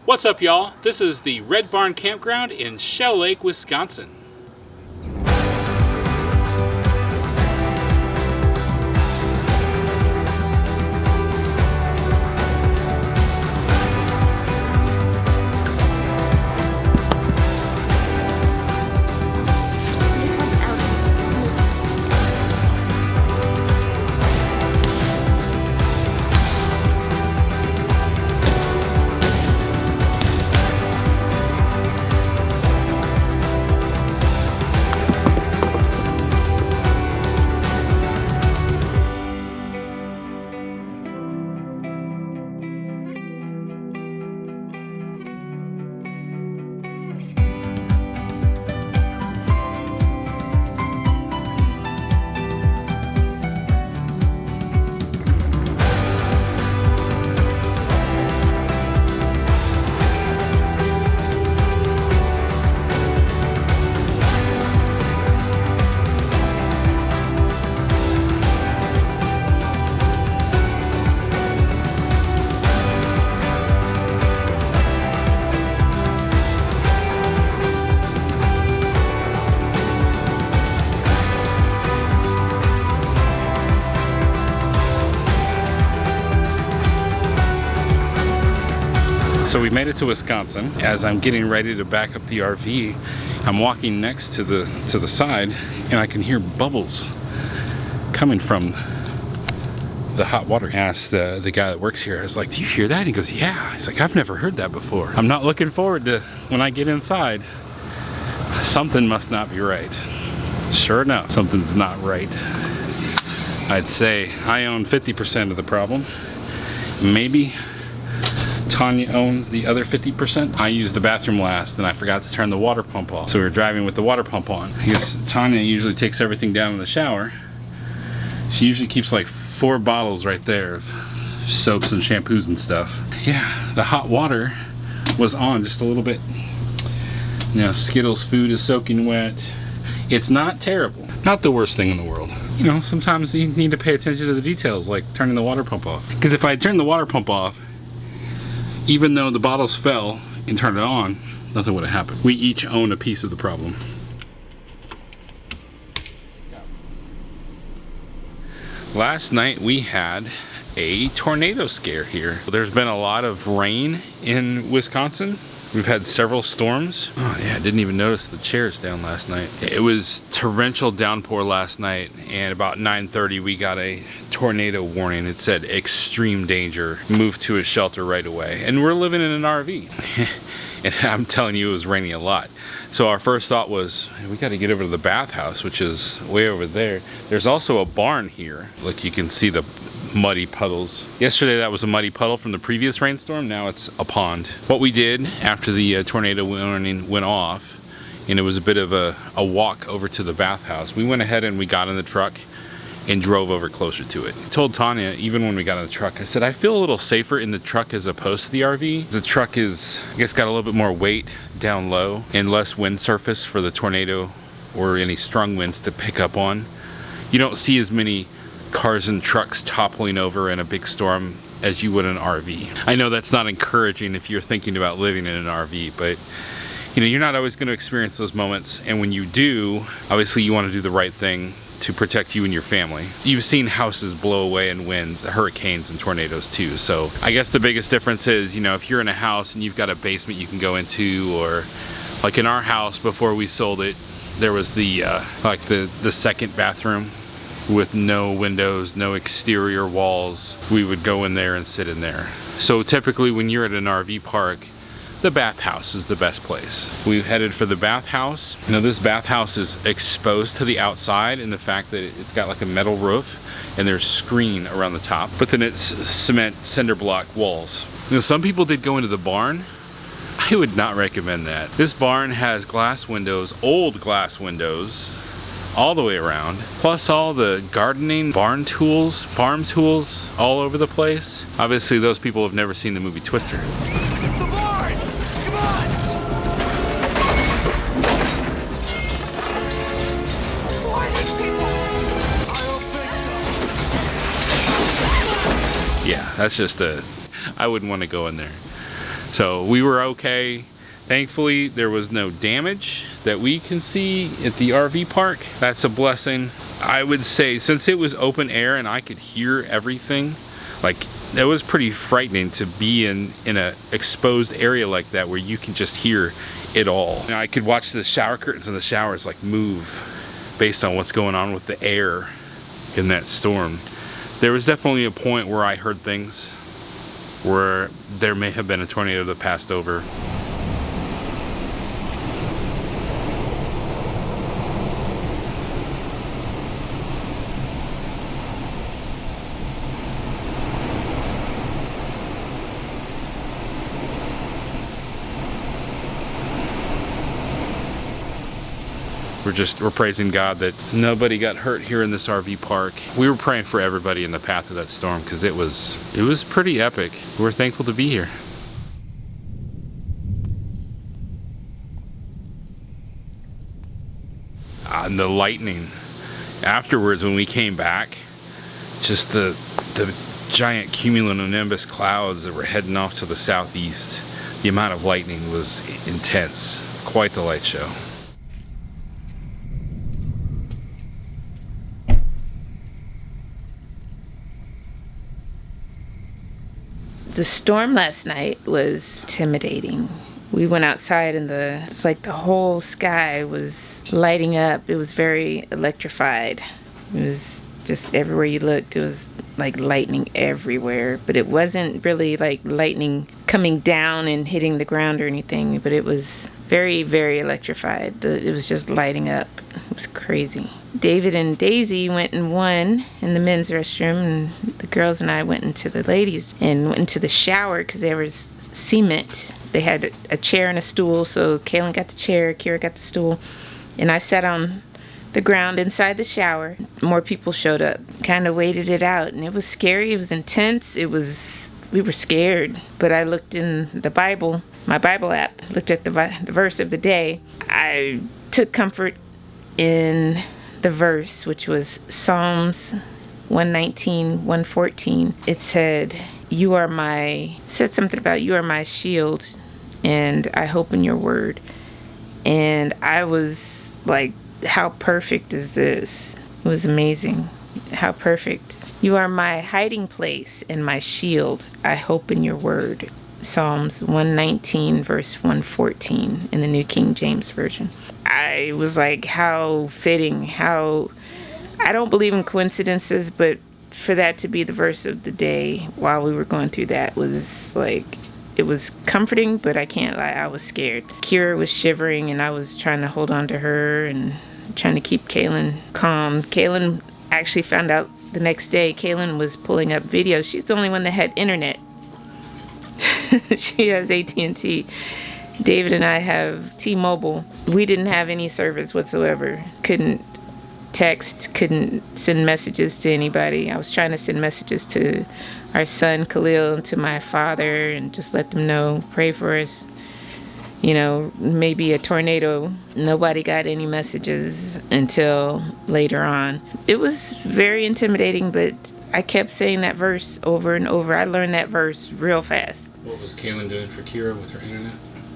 What's up, y'all? This is the Red Barn Campground in Shell Lake, Wisconsin. So we made it to Wisconsin. As I'm getting ready to back up the RV, I'm walking next to the side, and I can hear bubbles coming from the hot water. I asked the guy that works here, I was like, "Do you hear that?" And he goes, "Yeah." He's like, "I've never heard that before." I'm not looking forward to when I get inside. Something must not be right. Sure enough, something's not right. I'd say I own 50% of the problem. Maybe Tanya owns the other 50%. I used the bathroom last and I forgot to turn the water pump off. So we were driving with the water pump on. I guess Tanya usually takes everything down in the shower. She usually keeps like 4 bottles right there of soaps and shampoos and stuff. Yeah, the hot water was on just a little bit. You know, Skittles food is soaking wet. It's not terrible. Not the worst thing in the world. You know, sometimes you need to pay attention to the details, like turning the water pump off. Because if I had turned the water pump off, even though the bottles fell and turned it on, nothing would have happened. We each own a piece of the problem. Last night we had a tornado scare here. There's been a lot of rain in Wisconsin. We've had several storms. Oh yeah, I didn't even notice the chairs down last night. It was torrential downpour last night, and about 9:30 we got a tornado warning. It said extreme danger, move to a shelter right away. And we're living in an RV. And I'm telling you, it was raining a lot. So our first thought was, we gotta get over to the bathhouse, which is way over there. There's also a barn here. Like, you can see the muddy puddles. Yesterday that was a muddy puddle from the previous rainstorm. Now it's a pond. What we did after the tornado warning went off, and it was a bit of a walk over to the bathhouse, we went ahead and we got in the truck and drove over closer to it. I told Tanya, even when we got in the truck, I said, I feel a little safer in the truck as opposed to the RV. The truck is, I guess, got a little bit more weight down low and less wind surface for the tornado or any strong winds to pick up on. You don't see as many cars and trucks toppling over in a big storm as you would an RV. I know that's not encouraging if you're thinking about living in an RV, but you know, you're not always going to experience those moments, and when you do, obviously you want to do the right thing to protect you and your family. You've seen houses blow away in winds, hurricanes and tornadoes too. So I guess the biggest difference is, you know, if you're in a house and you've got a basement you can go into, or like in our house before we sold it, there was the second bathroom with no windows, no exterior walls. We would go in there and sit in there. So typically when you're at an RV park, the bathhouse is the best place. We headed for the bathhouse. You know, this bathhouse is exposed to the outside in the fact that it's got like a metal roof and there's screen around the top, but then it's cement cinder block walls. You know, some people did go into the barn. I would not recommend that. This barn has glass windows, old glass windows, all the way around, plus all the gardening, barn tools, farm tools all over the place. Obviously those people have never seen the movie Twister. The barn! Come on! Who are these people? I don't think so. Yeah, that's just I wouldn't want to go in there. So we were okay. Thankfully, there was no damage that we can see at the RV park. That's a blessing. I would say since it was open air and I could hear everything, like it was pretty frightening to be in a exposed area like that where you can just hear it all. And I could watch the shower curtains in the showers like move based on what's going on with the air in that storm. There was definitely a point where I heard things where there may have been a tornado that passed over. We're praising God that nobody got hurt here in this RV park. We were praying for everybody in the path of that storm because it was pretty epic. We're thankful to be here. And the lightning afterwards when we came back, just the giant cumulonimbus clouds that were heading off to the southeast, the amount of lightning was intense. Quite the light show. The storm last night was intimidating. We went outside and it's like the whole sky was lighting up. It was very electrified. It was just everywhere you looked, it was like lightning everywhere. But it wasn't really like lightning coming down and hitting the ground or anything, but it was very, very electrified. It was just lighting up. It was crazy. David and Daisy went and won in the men's restroom, and the girls and I went into the ladies and went into the shower because there was cement. They had a chair and a stool, so Kaylin got the chair, Kira got the stool, and I sat on the ground inside the shower. More people showed up, kind of waited it out, and it was scary. It was intense. We were scared, but I looked in the Bible, my Bible app, looked at the verse of the day. I took comfort in the verse, which was Psalms 119, 114. It said something about you are my shield and I hope in your word. And I was like, how perfect is this? It was amazing. How perfect. You are my hiding place and my shield. I hope in your word. Psalms 119 verse 114 in the New King James Version. I was like, how fitting, I don't believe in coincidences, but for that to be the verse of the day while we were going through that was like, it was comforting, but I can't lie, I was scared. Kira was shivering and I was trying to hold on to her and trying to keep Kaylin calm. Kaylin actually found out the next day, Kaylin was pulling up videos. She's the only one that had internet. She has AT&T. David and I have T-Mobile. We didn't have any service whatsoever. Couldn't text, couldn't send messages to anybody. I was trying to send messages to our son Khalil and to my father and just let them know, pray for us. You know, maybe a tornado. Nobody got any messages until later on. It was very intimidating, but I kept saying that verse over and over. I learned that verse real fast. What was Kaylin doing for Kira with her internet?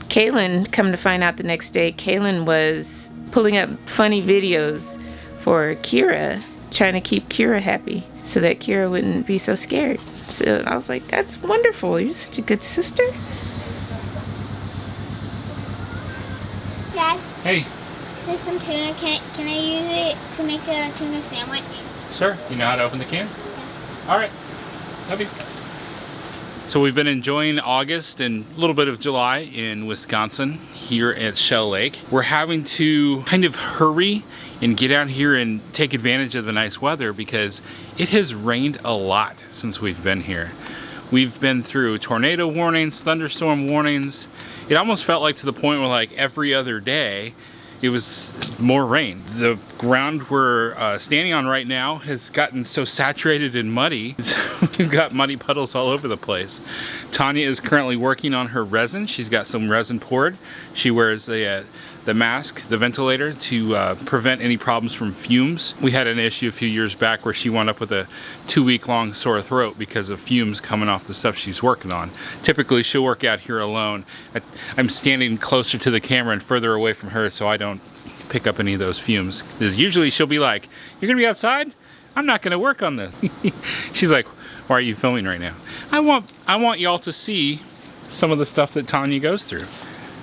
Kaylin, come to find out the next day, Kaylin was pulling up funny videos for Kira, trying to keep Kira happy so that Kira wouldn't be so scared. So I was like, that's wonderful. You're such a good sister. Dad, Hey. there's some tuna. Can I use it to make a tuna sandwich? Sure. You know how to open the can? All right. Love you. So we've been enjoying August and a little bit of July in Wisconsin here at Shell Lake. We're having to kind of hurry and get out here and take advantage of the nice weather because it has rained a lot since we've been here. We've been through tornado warnings, thunderstorm warnings. It almost felt like to the point where like every other day it was more rain. The ground we're standing on right now has gotten so saturated and muddy. We've got muddy puddles all over the place. Tanya is currently working on her resin. She's got some resin poured. She wears the mask, the ventilator, to prevent any problems from fumes. We had an issue a few years back where she wound up with a 2-week-long sore throat because of fumes coming off the stuff she's working on. Typically, she'll work out here alone. I'm standing closer to the camera and further away from her so I don't pick up any of those fumes. Because usually she'll be like, "You're gonna be outside? I'm not gonna work on this." She's like, "Why are you filming right now?" I want y'all to see some of the stuff that Tanya goes through.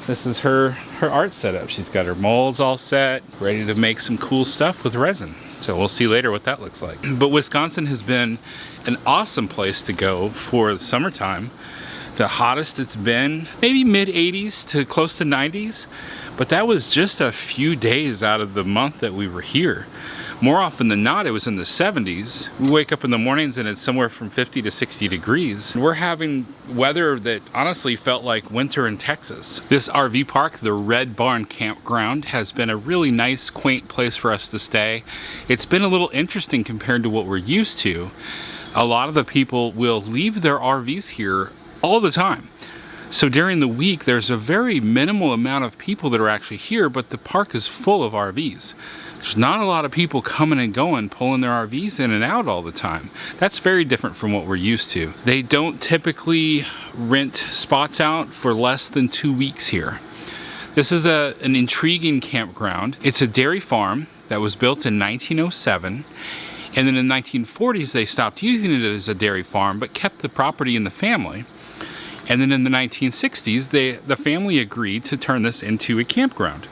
This is her art setup. She's got her molds all set, ready to make some cool stuff with resin. So we'll see later what that looks like. But Wisconsin has been an awesome place to go for the summertime. The hottest it's been, maybe mid 80s to close to 90s, but that was just a few days out of the month that we were here. More often than not, it was in the 70s. We wake up in the mornings and it's somewhere from 50 to 60 degrees. We're having weather that honestly felt like winter in Texas. This RV park, the Red Barn Campground, has been a really nice, quaint place for us to stay. It's been a little interesting compared to what we're used to. A lot of the people will leave their RVs here all the time. So during the week, there's a very minimal amount of people that are actually here, but the park is full of RVs. There's not a lot of people coming and going, pulling their RVs in and out all the time. That's very different from what we're used to. They don't typically rent spots out for less than 2 weeks here. This is an intriguing campground. It's a dairy farm that was built in 1907. And then in the 1940s, they stopped using it as a dairy farm, but kept the property in the family. And then in the 1960s, the family agreed to turn this into a campground.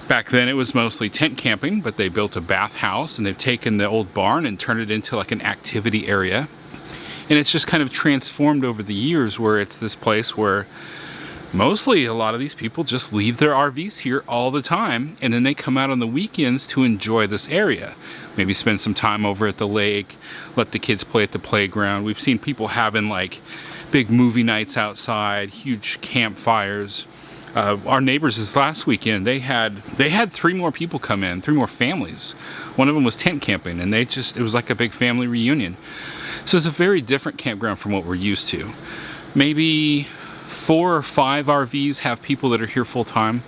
Back then it was mostly tent camping, but they built a bathhouse and they've taken the old barn and turned it into like an activity area. And it's just kind of transformed over the years where it's this place where mostly a lot of these people just leave their RVs here all the time, and then they come out on the weekends to enjoy this area. Maybe spend some time over at the lake, let the kids play at the playground. We've seen people having like big movie nights outside, huge campfires. Our neighbors this last weekend, they had 3 more people come in, 3 more families. One of them was tent camping, and it was like a big family reunion. So it's a very different campground from what we're used to. Maybe 4 or 5 RVs have people that are here full time.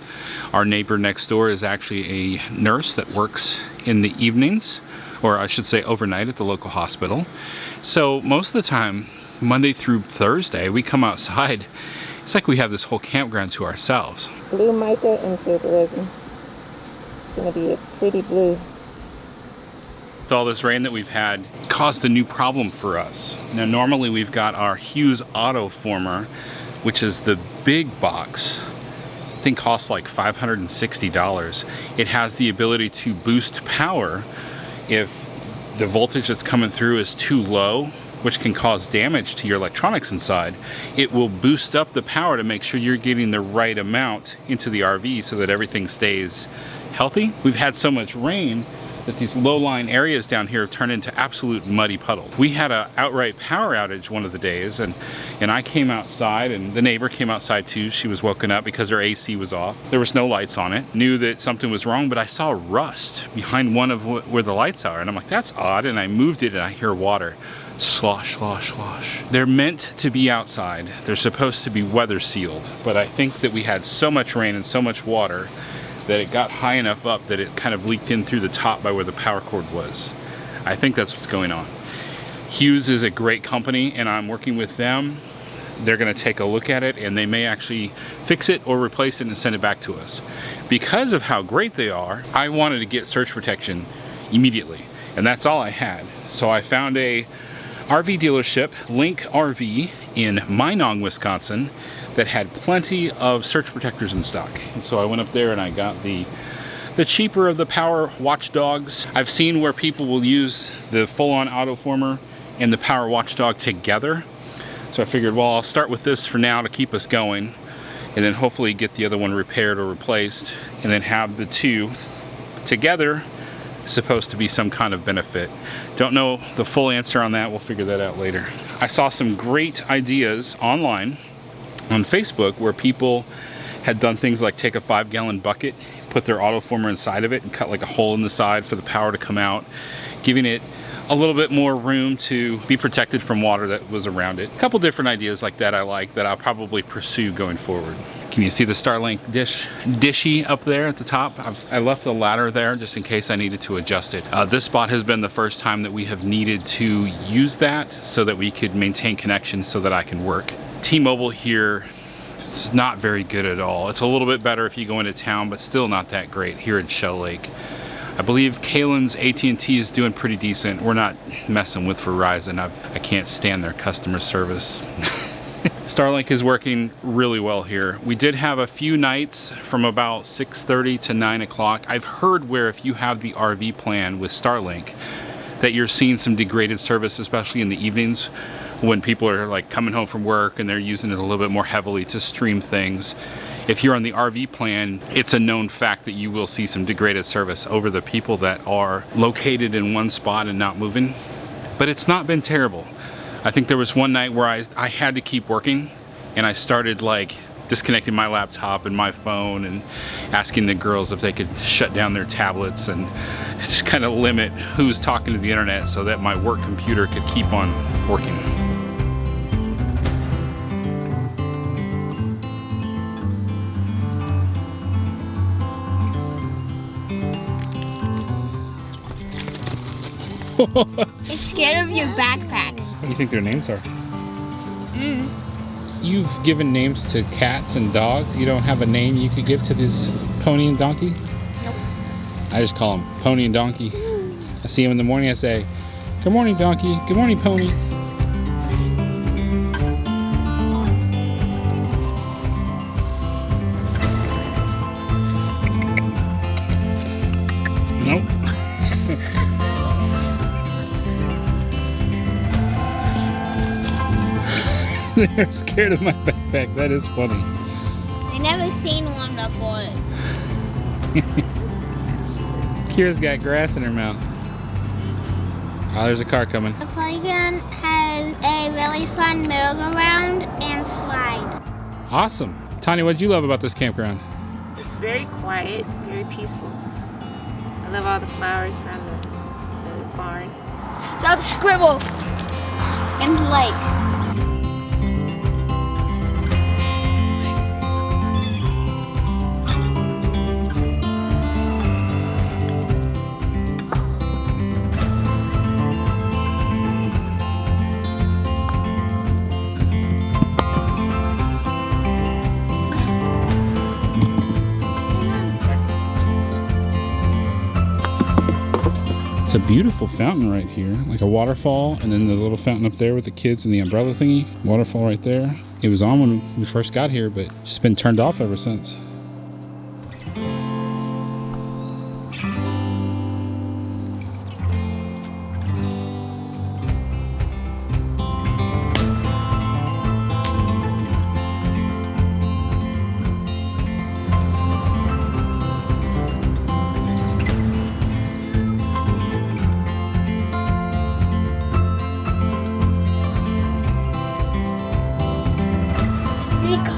Our neighbor next door is actually a nurse that works in the evenings, or I should say overnight at the local hospital. So most of the time, Monday through Thursday, we come outside. It's like we have this whole campground to ourselves. Blue mica and silver resin. It's gonna be a pretty blue. With all this rain that we've had, caused a new problem for us. Now normally we've got our Hughes Auto Former, which is the big box. I think costs like $560. It has the ability to boost power if the voltage that's coming through is too low, which can cause damage to your electronics inside. It will boost up the power to make sure you're getting the right amount into the RV so that everything stays healthy. We've had so much rain that these low-lying areas down here have turned into absolute muddy puddles. We had an outright power outage one of the days, and I came outside, and the neighbor came outside too. She was woken up because her AC was off. There was no lights on it. Knew that something was wrong, but I saw rust behind one of where the lights are, and I'm like, that's odd, and I moved it, and I hear water. Slosh, slosh, slosh. They're meant to be outside. They're supposed to be weather sealed, but I think that we had so much rain and so much water that it got high enough up that it kind of leaked in through the top by where the power cord was. I think that's what's going on. Hughes is a great company, and I'm working with them. They're gonna take a look at it, and they may actually fix it or replace it and send it back to us. Because of how great they are, I wanted to get surge protection immediately, and that's all I had. So I found a RV dealership, Link RV, in Minong, Wisconsin, that had plenty of surge protectors in stock. And so I went up there and I got the cheaper of the power watchdogs. I've seen where people will use the full-on auto former and the power watchdog together. So I figured, well, I'll start with this for now to keep us going, and then hopefully get the other one repaired or replaced, and then have the two together. Supposed to be some kind of benefit. Don't know the full answer on that. We'll figure that out later. I saw some great ideas online on Facebook where people had done things like take a 5-gallon bucket, put their auto former inside of it, and cut like a hole in the side for the power to come out, giving it a little bit more room to be protected from water that was around it. A couple different ideas like that I like that I'll probably pursue going forward. Can you see the Starlink dishy up there at the top? I left the ladder there just in case I needed to adjust it. This spot has been the first time that we have needed to use that so that we could maintain connection so that I can work. T-Mobile here, it's not very good at all. It's a little bit better if you go into town, but still not that great here in Shell Lake. I believe Kalen's AT&T is doing pretty decent. We're not messing with Verizon. I can't stand their customer service. Starlink is working really well here. We did have a few nights from about 6:30 to 9 o'clock. I've heard where if you have the RV plan with Starlink, that you're seeing some degraded service, especially in the evenings when people are like coming home from work and they're using it a little bit more heavily to stream things. If you're on the RV plan, it's a known fact that you will see some degraded service over the people that are located in one spot and not moving. But it's not been terrible. I think there was one night where I had to keep working and I started like disconnecting my laptop and my phone and asking the girls if they could shut down their tablets and just kind of limit who's talking to the internet so that my work computer could keep on working. It's scared of your backpack. What do you think their names are? You've given names to cats and dogs. You don't have a name you could give to this pony and donkey? Nope. I just call them Pony and Donkey. I see them in the morning, I say, "Good morning, donkey. Good morning, pony." Nope. They're scared of my backpack. That is funny. I never seen one before. Kira's got grass in her mouth. Oh, there's a car coming. The playground has a really fun merry-go-round and slide. Awesome. Tanya, what did you love about this campground? It's very quiet, very peaceful. I love all the flowers around the barn. Stop scribble and like. It's a beautiful fountain right here, like a waterfall, and then the little fountain up there with the kids and the umbrella thingy. Waterfall right there. It was on when we first got here, but it's just been turned off ever since.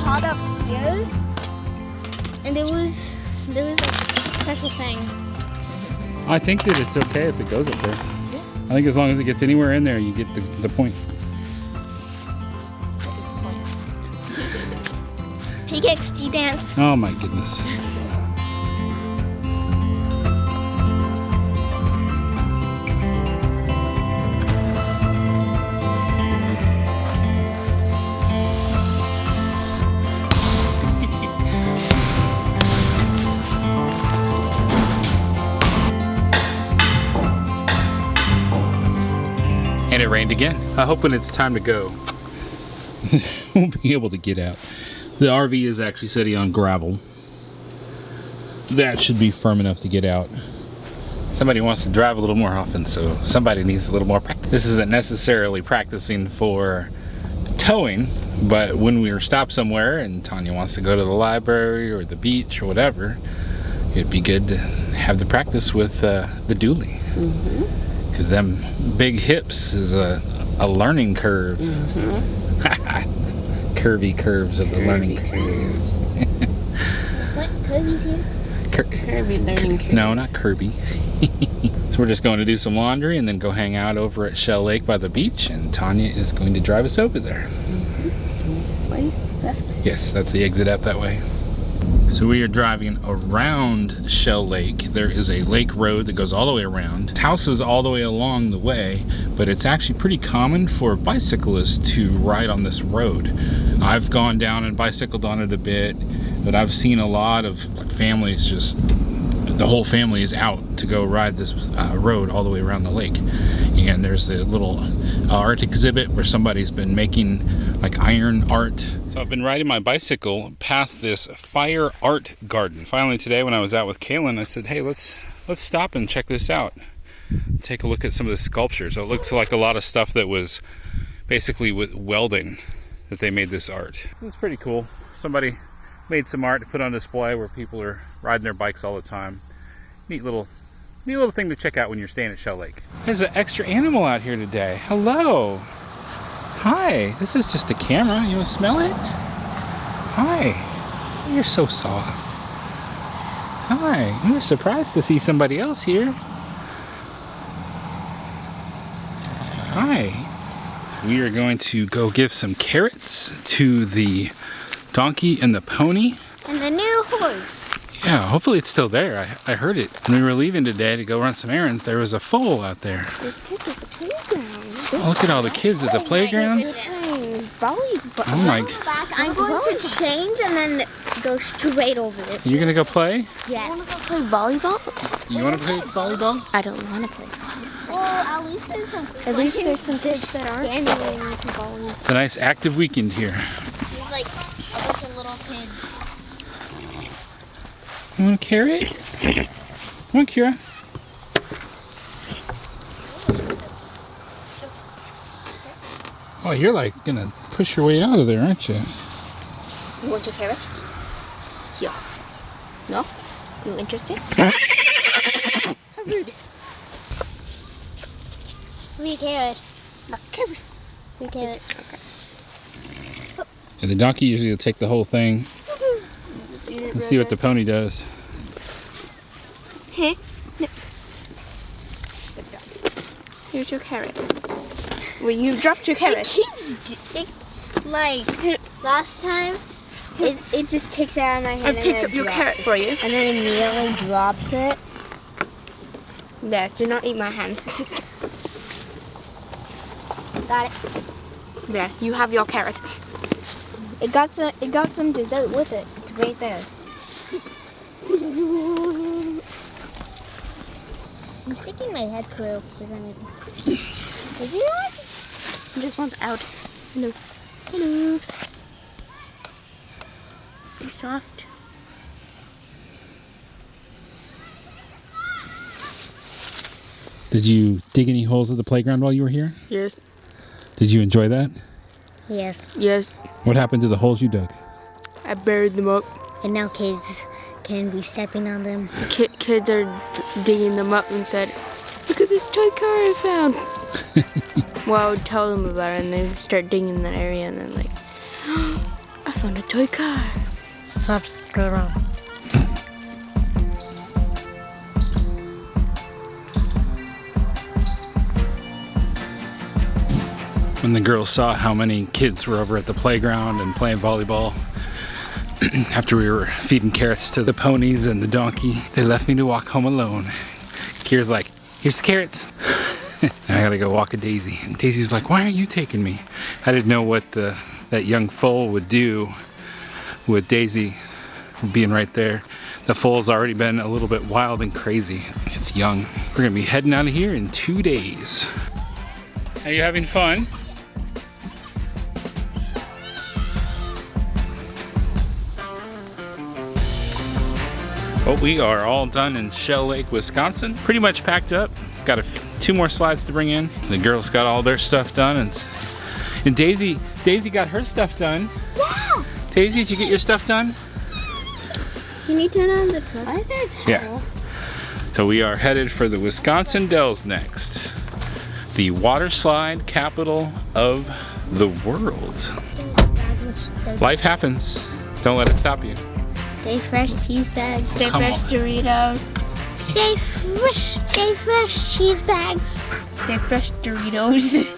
Caught up here, and there was a special thing. I think that it's okay if it goes up there. Yeah. I think as long as it gets anywhere in there, you get the point. PXD dance. Oh my goodness. And it rained again. I hope when it's time to go, we'll be able to get out. The RV is actually sitting on gravel. That should be firm enough to get out. Somebody wants to drive a little more often, so somebody needs a little more practice. This isn't necessarily practicing for towing, but when we are stopped somewhere and Tanya wants to go to the library or the beach or whatever, it'd be good to have the practice with the dually. Because them big hips is a learning curve. Curvy curves of the learning curves. What? Kirby's here? Curvy learning curve. No, not Kirby. So we're just going to do some laundry and then go hang out over at Shell Lake by the beach, and Tanya is going to drive us over there. This way, left. Yes, that's the exit out that way. So we are driving around Shell Lake. There is a lake road that goes all the way around. Houses all the way along the way, but it's actually pretty common for bicyclists to ride on this road. I've gone down and bicycled on it a bit, but I've seen a lot of families just, the whole family is out to go ride this road all the way around the lake. And there's the little art exhibit where somebody's been making like iron art. So I've been riding my bicycle past this fire art garden. Finally today when I was out with Kaylin, I said, hey, let's stop and check this out. Take a look at some of the sculptures. So it looks like a lot of stuff that was basically with welding that they made this art. So it's pretty cool. Somebody made some art to put on display where people are riding their bikes all the time. Neat little thing to check out when you're staying at Shell Lake. There's an extra animal out here today. Hello. Hi. This is just a camera. You want to smell it? Hi. You're so soft. Hi. I'm surprised to see somebody else here. Hi. We are going to go give some carrots to the donkey and the pony. And the new horse. Yeah, hopefully it's still there. I heard it. When we were leaving today to go run some errands, there was a foal out there. There's kids at the playground. Oh, look at all the kids at the playground. They're playing volleyball. Oh my. I'm going to change and then go straight over it. You're gonna go play? Yes. You want to go play volleyball? You wanna play volleyball? I don't want to play volleyball. Well, at least there's some kids that aren't playing volleyball. It's a nice active weekend here. There's like a bunch of little kids. You want a carrot? Come on, Kira. Oh, you're like gonna push your way out of there, aren't you? You want your carrot? Here. No? You interested? Huh? How rude. We carrot. No, carrot. We carrot. And the donkey usually will take the whole thing. Let's see what the pony does. Hey. No. Here's your carrot. Well, you dropped your carrot. Like last time, it just takes it out of my hand. I picked up your carrot for you. And then immediately drops it. There, do not eat my hands. Got it. There, you have your carrot. It got some dessert with it. It's right there. I'm sticking my head through. Is he not? He just wants out. Hello. Hello. Be soft. Did you dig any holes at the playground while you were here? Yes. Did you enjoy that? Yes. Yes. What happened to the holes you dug? I buried them up. And now kids can be stepping on them. Kids are digging them up and said, "Look at this toy car I found." Well, I would tell them about it and they'd start digging in that area and then like, "I found a toy car." Subscribe. When the girls saw how many kids were over at the playground and playing volleyball, after we were feeding carrots to the ponies and the donkey, they left me to walk home alone. Kira's like, "Here's the carrots." I gotta go walk a Daisy. And Daisy's like, "Why aren't you taking me?" I didn't know what that young foal would do with Daisy being right there. The foal's already been a little bit wild and crazy. It's young. We're gonna be heading out of here in 2 days. Are you having fun? Well, we are all done in Shell Lake, Wisconsin. Pretty much packed up. Got 2 more slides to bring in. The girls got all their stuff done, and Daisy got her stuff done. Yeah. Daisy, did you get your stuff done? Can you turn on the truck? Why is there a towel? Yeah. So we are headed for the Wisconsin Dells next. The water slide capital of the world. Life happens. Don't let it stop you. Stay fresh cheese bags. Stay Come fresh on. Doritos. Stay fresh cheese bags. Stay fresh Doritos.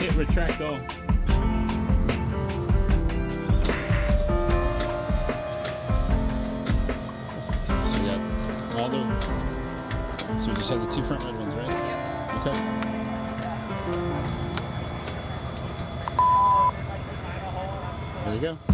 Hit retract all. So we got all the, so we just have the two front red ones, right? Okay. There you go.